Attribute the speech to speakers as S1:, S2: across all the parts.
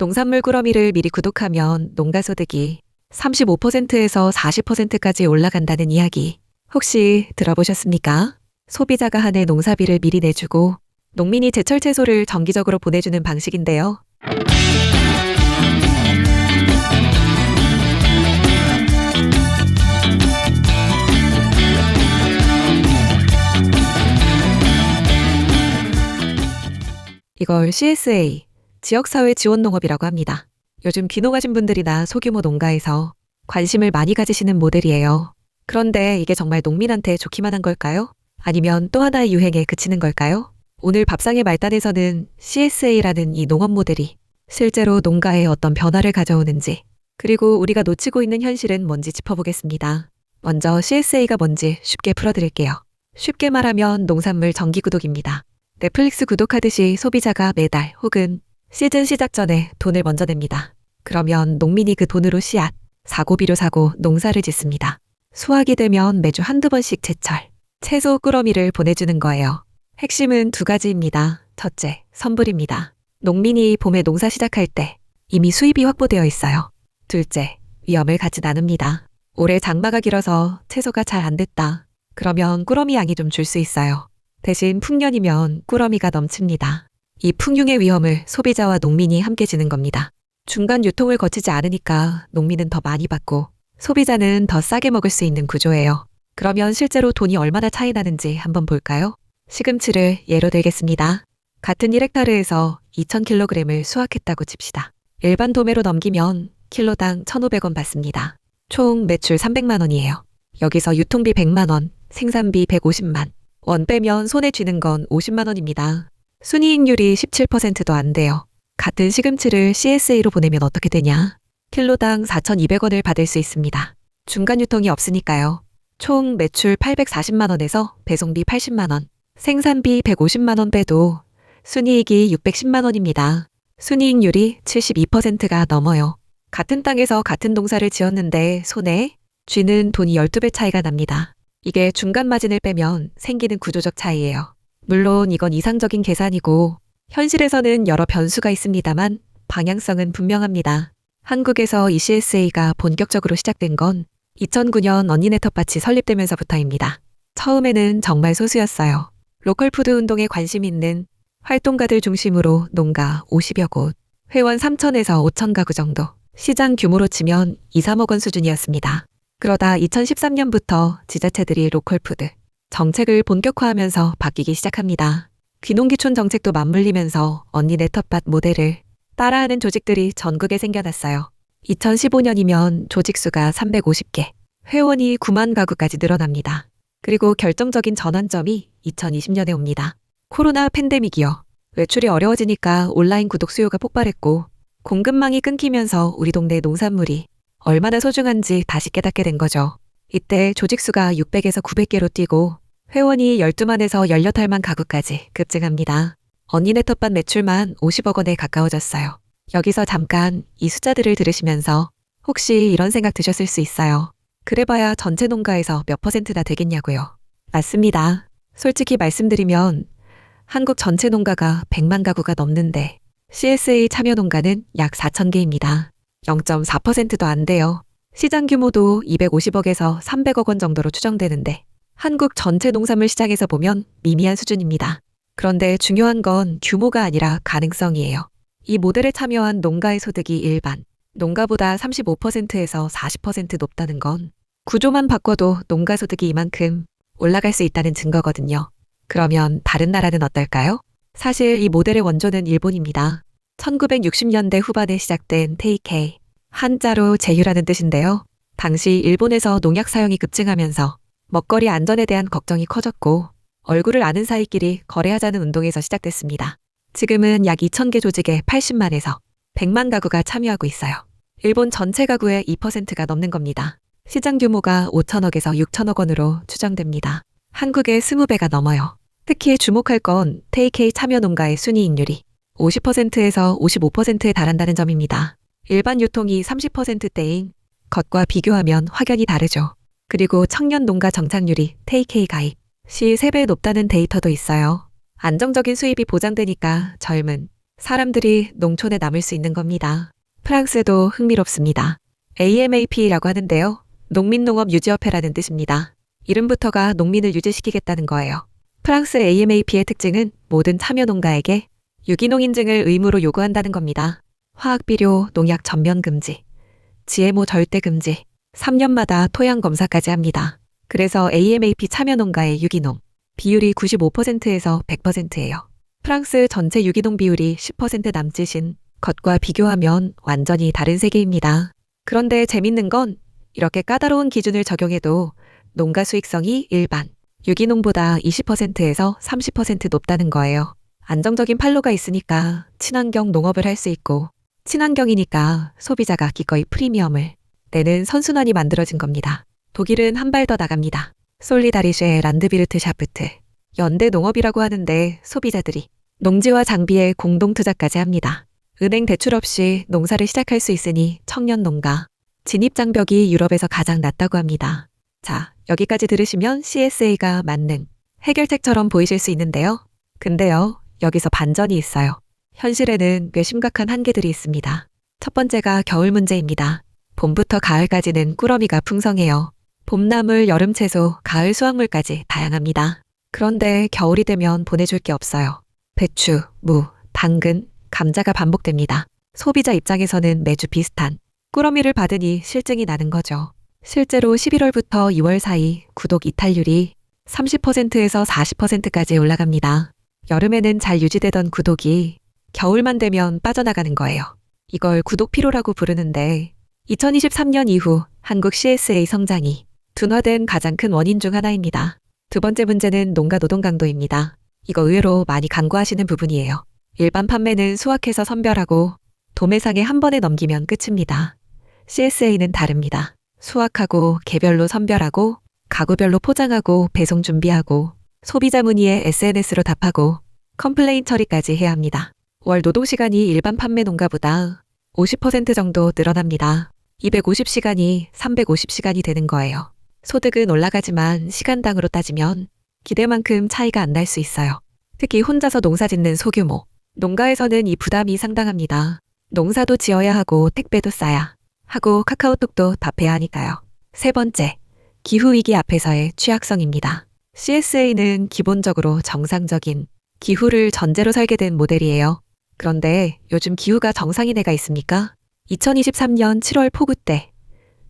S1: 농산물 꾸러미를 미리 구독하면 농가소득이 35%에서 40%까지 올라간다는 이야기 혹시 들어보셨습니까? 소비자가 한 해 농사비를 미리 내주고 농민이 제철 채소를 정기적으로 보내주는 방식인데요. 이걸 CSA, 지역사회 지원 농업이라고 합니다. 요즘 귀농하신 분들이나 소규모 농가에서 관심을 많이 가지시는 모델이에요. 그런데 이게 정말 농민한테 좋기만 한 걸까요? 아니면 또 하나의 유행에 그치는 걸까요? 오늘 밥상의 말단에서는 CSA라는 이 농업 모델이 실제로 농가에 어떤 변화를 가져오는지, 그리고 우리가 놓치고 있는 현실은 뭔지 짚어보겠습니다. 먼저 CSA가 뭔지 쉽게 풀어드릴게요. 쉽게 말하면 농산물 정기 구독입니다. 넷플릭스 구독하듯이 소비자가 매달 혹은 시즌 시작 전에 돈을 먼저 냅니다. 그러면 농민이 그 돈으로 씨앗, 사고비료 사고 농사를 짓습니다. 수확이 되면 매주 한두 번씩 제철, 채소 꾸러미를 보내주는 거예요. 핵심은 두 가지입니다. 첫째, 선불입니다. 농민이 봄에 농사 시작할 때 이미 수입이 확보되어 있어요. 둘째, 위험을 같이 나눕니다. 올해 장마가 길어서 채소가 잘 안 됐다. 그러면 꾸러미 양이 좀 줄 수 있어요. 대신 풍년이면 꾸러미가 넘칩니다. 이 풍흉의 위험을 소비자와 농민이 함께 지는 겁니다. 중간 유통을 거치지 않으니까 농민은 더 많이 받고 소비자는 더 싸게 먹을 수 있는 구조예요. 그러면 실제로 돈이 얼마나 차이 나는지 한번 볼까요? 시금치를 예로 들겠습니다. 같은 1헥타르에서 2,000kg을 수확했다고 칩시다. 일반 도매로 넘기면 킬로당 1,500원 받습니다. 총 매출 300만 원이에요. 여기서 유통비 100만 원, 생산비 150만. 원 빼면 손에 쥐는 건 50만 원입니다. 순이익률이 17%도 안 돼요. 같은 시금치를 CSA로 보내면 어떻게 되냐? 킬로당 4,200원을 받을 수 있습니다. 중간 유통이 없으니까요. 총 매출 840만 원에서 배송비 80만 원, 생산비 150만 원 빼도 순이익이 610만 원입니다. 순이익률이 72%가 넘어요. 같은 땅에서 같은 농사를 지었는데 손에 쥐는 돈이 12배 차이가 납니다. 이게 중간 마진을 빼면 생기는 구조적 차이예요. 물론 이건 이상적인 계산이고 현실에서는 여러 변수가 있습니다만 방향성은 분명합니다. 한국에서 이 CSA가 본격적으로 시작된 건 2009년 언니네 텃밭이 설립되면서부터입니다. 처음에는 정말 소수였어요. 로컬푸드 운동에 관심 있는 활동가들 중심으로 농가 50여 곳, 회원 3,000에서 5,000 가구 정도, 시장 규모로 치면 2, 3억 원 수준이었습니다. 그러다 2013년부터 지자체들이 로컬푸드 정책을 본격화하면서 바뀌기 시작합니다. 귀농귀촌 정책도 맞물리면서 언니네 텃밭 모델을 따라하는 조직들이 전국에 생겨났어요. 2015년이면 조직 수가 350개, 회원이 9만 가구까지 늘어납니다. 그리고 결정적인 전환점이 2020년에 옵니다. 코로나 팬데믹이요. 외출이 어려워지니까 온라인 구독 수요가 폭발했고 공급망이 끊기면서 우리 동네 농산물이 얼마나 소중한지 다시 깨닫게 된 거죠. 이때 조직 수가 600에서 900개로 뛰고 회원이 12만에서 18만 가구까지 급증합니다. 언니네 텃밭 매출만 50억 원에 가까워졌어요. 여기서 잠깐 이 숫자들을 들으시면서 혹시 이런 생각 드셨을 수 있어요. 그래봐야 전체 농가에서 몇 %나 되겠냐고요. 맞습니다. 솔직히 말씀드리면 한국 전체 농가가 100만 가구가 넘는데 CSA 참여 농가는 약 4,000개입니다. 0.4%도 안 돼요. 시장 규모도 250억에서 300억 원 정도로 추정되는데 한국 전체 농산물 시장에서 보면 미미한 수준입니다. 그런데 중요한 건 규모가 아니라 가능성이에요. 이 모델에 참여한 농가의 소득이 일반 농가보다 35%에서 40% 높다는 건 구조만 바꿔도 농가 소득이 이만큼 올라갈 수 있다는 증거거든요. 그러면 다른 나라는 어떨까요? 사실 이 모델의 원조는 일본입니다. 1960년대 후반에 시작된 테이케이, 한자로 제휴라는 뜻인데요. 당시 일본에서 농약 사용이 급증하면서 먹거리 안전에 대한 걱정이 커졌고 얼굴을 아는 사이끼리 거래하자는 운동에서 시작됐습니다. 지금은 약 2,000개 조직에 80만에서 100만 가구가 참여하고 있어요. 일본 전체 가구의 2%가 넘는 겁니다. 시장 규모가 5천억에서 6천억 원으로 추정됩니다. 한국의 20배가 넘어요. 특히 주목할 건 테이케이 참여 농가의 순이익률이 50%에서 55%에 달한다는 점입니다. 일반 유통이 30%대인 것과 비교하면 확연히 다르죠. 그리고 청년 농가 정착률이 테이케이 가입 시 3배 높다는 데이터도 있어요. 안정적인 수입이 보장되니까 젊은 사람들이 농촌에 남을 수 있는 겁니다. 프랑스도 흥미롭습니다. AMAP라고 하는데요. 농민농업유지협회라는 뜻입니다. 이름부터가 농민을 유지시키겠다는 거예요. 프랑스 AMAP의 특징은 모든 참여 농가에게 유기농 인증을 의무로 요구한다는 겁니다. 화학비료, 농약 전면 금지, GMO 절대 금지, 3년마다 토양 검사까지 합니다. 그래서 AMAP 참여 농가의 유기농 비율이 95%에서 100%예요. 프랑스 전체 유기농 비율이 10% 남짓인 것과 비교하면 완전히 다른 세계입니다. 그런데 재밌는 건 이렇게 까다로운 기준을 적용해도 농가 수익성이 일반 유기농보다 20%에서 30% 높다는 거예요. 안정적인 판로가 있으니까 친환경 농업을 할 수 있고 친환경이니까 소비자가 기꺼이 프리미엄을 내는 선순환이 만들어진 겁니다. 독일은 한 발 더 나갑니다. 솔리다리쉐 란드비르트 샤프트 연대 농업이라고 하는데 소비자들이 농지와 장비에 공동 투자까지 합니다. 은행 대출 없이 농사를 시작할 수 있으니 청년 농가 진입 장벽이 유럽에서 가장 낮다고 합니다. 자, 여기까지 들으시면 CSA가 맞는 해결책처럼 보이실 수 있는데요. 근데요, 여기서 반전이 있어요. 현실에는 꽤 심각한 한계들이 있습니다. 첫 번째가 겨울 문제입니다. 봄부터 가을까지는 꾸러미가 풍성해요. 봄나물, 여름채소, 가을 수확물까지 다양합니다. 그런데 겨울이 되면 보내줄 게 없어요. 배추, 무, 당근, 감자가 반복됩니다. 소비자 입장에서는 매주 비슷한 꾸러미를 받으니 실증이 나는 거죠. 실제로 11월부터 2월 사이 구독 이탈률이 30%에서 40%까지 올라갑니다. 여름에는 잘 유지되던 구독이 겨울만 되면 빠져나가는 거예요. 이걸 구독 피로라고 부르는데 2023년 이후 한국 CSA 성장이 둔화된 가장 큰 원인 중 하나입니다. 두 번째 문제는 농가 노동 강도입니다. 이거 의외로 많이 간과하시는 부분이에요. 일반 판매는 수확해서 선별하고 도매상에 한 번에 넘기면 끝입니다. CSA는 다릅니다. 수확하고 개별로 선별하고 가구별로 포장하고 배송 준비하고 소비자 문의에 SNS로 답하고 컴플레인 처리까지 해야 합니다. 월 노동시간이 일반 판매 농가보다 50% 정도 늘어납니다. 250시간이 350시간이 되는 거예요. 소득은 올라가지만 시간당으로 따지면 기대만큼 차이가 안 날 수 있어요. 특히 혼자서 농사 짓는 소규모 농가에서는 이 부담이 상당합니다. 농사도 지어야 하고 택배도 싸야 하고 카카오톡도 답해야 하니까요. 세 번째, 기후위기 앞에서의 취약성입니다. CSA는 기본적으로 정상적인 기후를 전제로 설계된 모델이에요. 그런데 요즘 기후가 정상인 해가 있습니까? 2023년 7월 폭우 때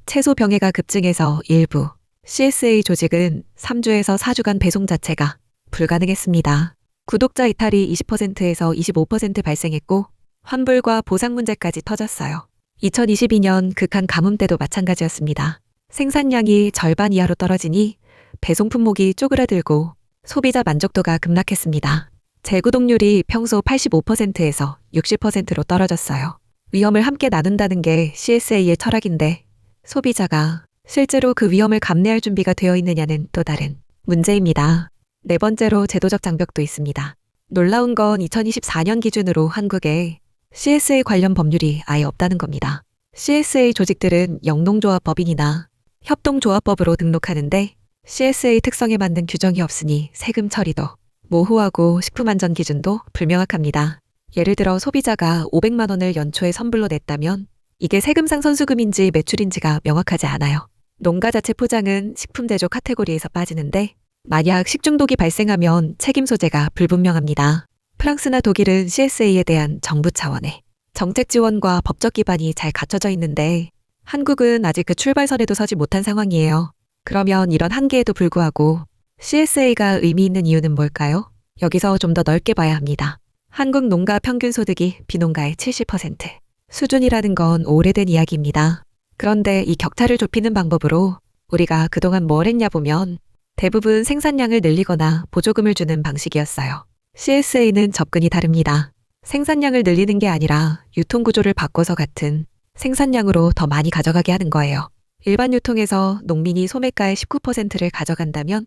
S1: 채소 병해가 급증해서 일부 CSA 조직은 3주에서 4주간 배송 자체가 불가능했습니다. 구독자 이탈이 20%에서 25% 발생했고 환불과 보상 문제까지 터졌어요. 2022년 극한 가뭄 때도 마찬가지였습니다. 생산량이 절반 이하로 떨어지니 배송 품목이 쪼그라들고 소비자 만족도가 급락했습니다. 재구독률이 평소 85%에서 60%로 떨어졌어요. 위험을 함께 나눈다는 게 CSA의 철학인데 소비자가 실제로 그 위험을 감내할 준비가 되어 있느냐는 또 다른 문제입니다. 네 번째로 제도적 장벽도 있습니다. 놀라운 건 2024년 기준으로 한국에 CSA 관련 법률이 아예 없다는 겁니다. CSA 조직들은 영농조합법인이나 협동조합법으로 등록하는데 CSA 특성에 맞는 규정이 없으니 세금 처리도 모호하고 식품안전 기준도 불명확합니다. 예를 들어 소비자가 500만 원을 연초에 선불로 냈다면 이게 세금상 선수금인지 매출인지가 명확하지 않아요. 농가 자체 포장은 식품제조 카테고리에서 빠지는데 만약 식중독이 발생하면 책임 소재가 불분명합니다. 프랑스나 독일은 CSA에 대한 정부 차원의 정책 지원과 법적 기반이 잘 갖춰져 있는데 한국은 아직 그 출발선에도 서지 못한 상황이에요. 그러면 이런 한계에도 불구하고 CSA가 의미 있는 이유는 뭘까요? 여기서 좀 더 넓게 봐야 합니다. 한국 농가 평균 소득이 비농가의 70% 수준이라는 건 오래된 이야기입니다. 그런데 이 격차를 좁히는 방법으로 우리가 그동안 뭘 했냐 보면 대부분 생산량을 늘리거나 보조금을 주는 방식이었어요. CSA는 접근이 다릅니다. 생산량을 늘리는 게 아니라 유통구조를 바꿔서 같은 생산량으로 더 많이 가져가게 하는 거예요. 일반 유통에서 농민이 소매가의 19%를 가져간다면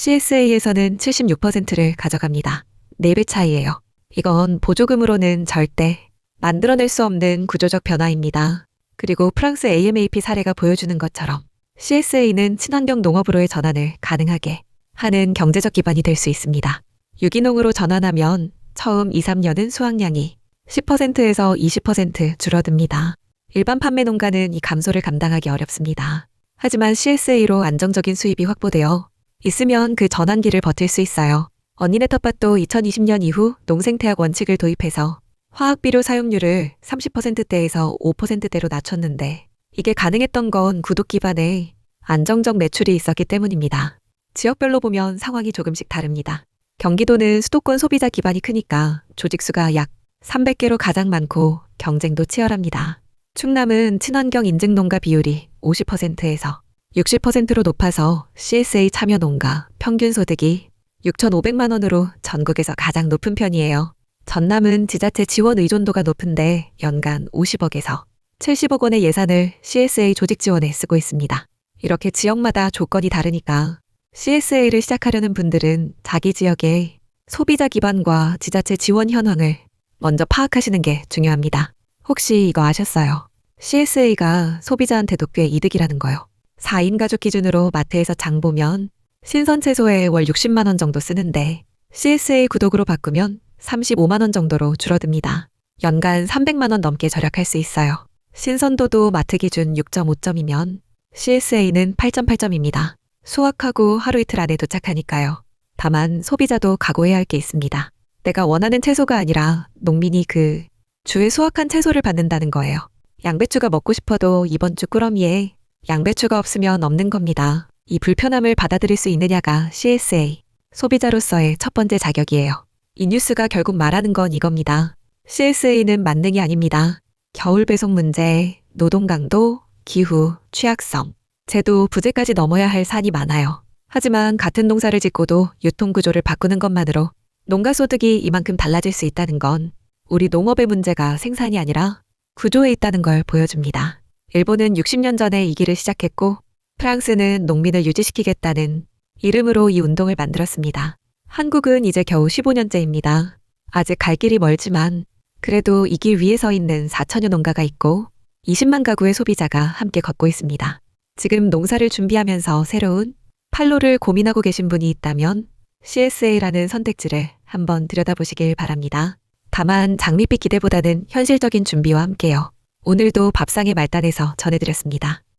S1: CSA에서는 76%를 가져갑니다. 4배 차이예요. 이건 보조금으로는 절대 만들어낼 수 없는 구조적 변화입니다. 그리고 프랑스 AMAP 사례가 보여주는 것처럼 CSA는 친환경 농업으로의 전환을 가능하게 하는 경제적 기반이 될 수 있습니다. 유기농으로 전환하면 처음 2, 3년은 수확량이 10%에서 20% 줄어듭니다. 일반 판매 농가는 이 감소를 감당하기 어렵습니다. 하지만 CSA로 안정적인 수입이 확보되어 있으면 그 전환기를 버틸 수 있어요. 언니네 텃밭도 2020년 이후 농생태약 원칙을 도입해서 화학비료 사용률을 30%대에서 5%대로 낮췄는데 이게 가능했던 건 구독 기반의 안정적 매출이 있었기 때문입니다. 지역별로 보면 상황이 조금씩 다릅니다. 경기도는 수도권 소비자 기반이 크니까 조직수가 약 300개로 가장 많고 경쟁도 치열합니다. 충남은 친환경 인증 농가 비율이 50%에서 60%로 높아서 CSA 참여 농가 평균 소득이 6,500만 원으로 전국에서 가장 높은 편이에요. 전남은 지자체 지원 의존도가 높은데 연간 50억에서 70억 원의 예산을 CSA 조직 지원에 쓰고 있습니다. 이렇게 지역마다 조건이 다르니까 CSA를 시작하려는 분들은 자기 지역의 소비자 기반과 지자체 지원 현황을 먼저 파악하시는 게 중요합니다. 혹시 이거 아셨어요? CSA가 소비자한테도 꽤 이득이라는 거요. 4인 가족 기준으로 마트에서 장 보면 신선 채소에 월 60만 원 정도 쓰는데 CSA 구독으로 바꾸면 35만 원 정도로 줄어듭니다. 연간 300만 원 넘게 절약할 수 있어요. 신선도도 마트 기준 6.5점이면 CSA는 8.8점입니다. 수확하고 하루 이틀 안에 도착하니까요. 다만 소비자도 각오해야 할 게 있습니다. 내가 원하는 채소가 아니라 농민이 그 주에 수확한 채소를 받는다는 거예요. 양배추가 먹고 싶어도 이번 주 꾸러미에 양배추가 없으면 없는 겁니다. 이 불편함을 받아들일 수 있느냐가 CSA 소비자로서의 첫 번째 자격이에요. 이 뉴스가 결국 말하는 건 이겁니다. CSA는 만능이 아닙니다. 겨울 배송 문제, 노동 강도, 기후, 취약성, 제도, 부재까지 넘어야 할 산이 많아요. 하지만 같은 농사를 짓고도 유통 구조를 바꾸는 것만으로 농가 소득이 이만큼 달라질 수 있다는 건 우리 농업의 문제가 생산이 아니라 구조에 있다는 걸 보여줍니다. 일본은 60년 전에 이 길을 시작했고 프랑스는 농민을 유지시키겠다는 이름으로 이 운동을 만들었습니다. 한국은 이제 겨우 15년째입니다. 아직 갈 길이 멀지만 그래도 이 길 위에 서 있는 4천여 농가가 있고 20만 가구의 소비자가 함께 걷고 있습니다. 지금 농사를 준비하면서 새로운 판로를 고민하고 계신 분이 있다면 CSA라는 선택지를 한번 들여다보시길 바랍니다. 다만 장밋빛 기대보다는 현실적인 준비와 함께요. 오늘도 밥상의 말단에서 전해드렸습니다.